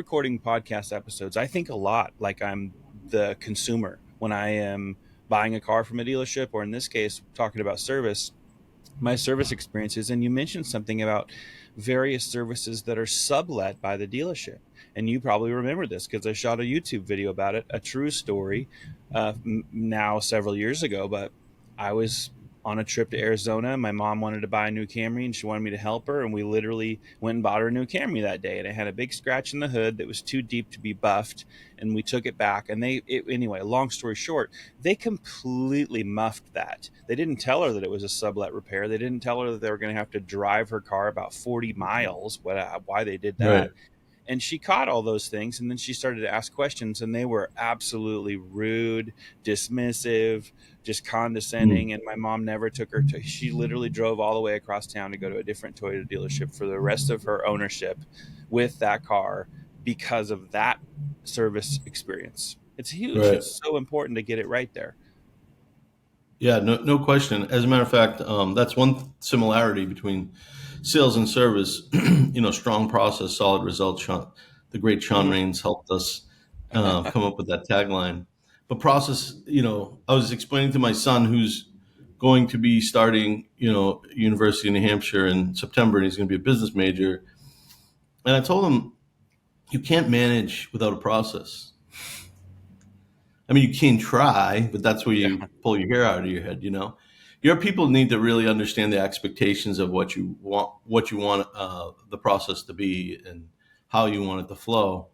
recording podcast episodes, I think a lot like I'm the consumer when I am buying a car from a dealership, or in this case, talking about service, my service experiences. And you mentioned something about various services that are sublet by the dealership. And you probably remember this because I shot a YouTube video about it, a true story, now several years ago. But I was on a trip to Arizona. My mom wanted to buy a new Camry and she wanted me to help her. And we literally went and bought her a new Camry that day. And it had a big scratch in the hood that was too deep to be buffed. And we took it back. And anyway, long story short, they completely muffed that. They didn't tell her that it was a sublet repair. They didn't tell her that they were going to have to drive her car about 40 miles, why they did that. Right. And she caught all those things, and then she started to ask questions, and they were absolutely rude, dismissive, just condescending. And my mom never took her to, she literally drove all the way across town to go to a different Toyota dealership for the rest of her ownership with that car because of that service experience. It's huge. Right. It's so important to get it right there. Yeah, no question. As a matter of fact, that's one similarity between sales and service. Strong process, solid results. The great Shaun Rains helped us come up with that tagline. But process, I was explaining to my son who's going to be starting, University of New Hampshire in September, and he's going to be a business major. And I told him, you can't manage without a process. I mean, you can try, but that's where you pull your hair out of your head. Your people need to really understand the expectations of what you want the process to be and how you want it to flow.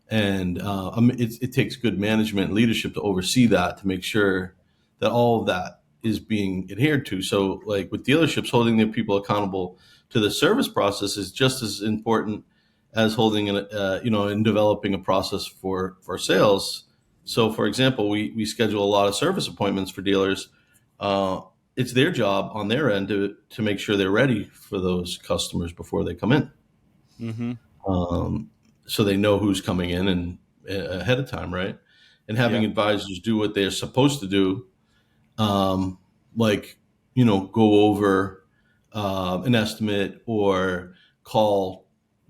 And it takes good management and leadership to oversee that, to make sure that all of that is being adhered to. So like with dealerships, holding their people accountable to the service process is just as important as holding in developing a process for sales. So, for example, we schedule a lot of service appointments for dealers. It's their job on their end to make sure they're ready for those customers before they come in. Mm-hmm. So they know who's coming in and ahead of time, right? And having advisors do what they're supposed to do, go over an estimate or call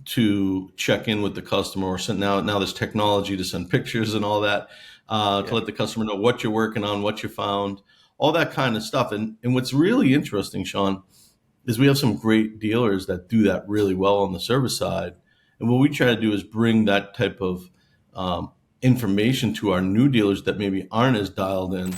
to check in with the customer, or send now there's technology to send pictures and all that to let the customer know what you're working on, what you found, all that kind of stuff. And what's really interesting, Shaun, is we have some great dealers that do that really well on the service side. And what we try to do is bring that type of information to our new dealers that maybe aren't as dialed in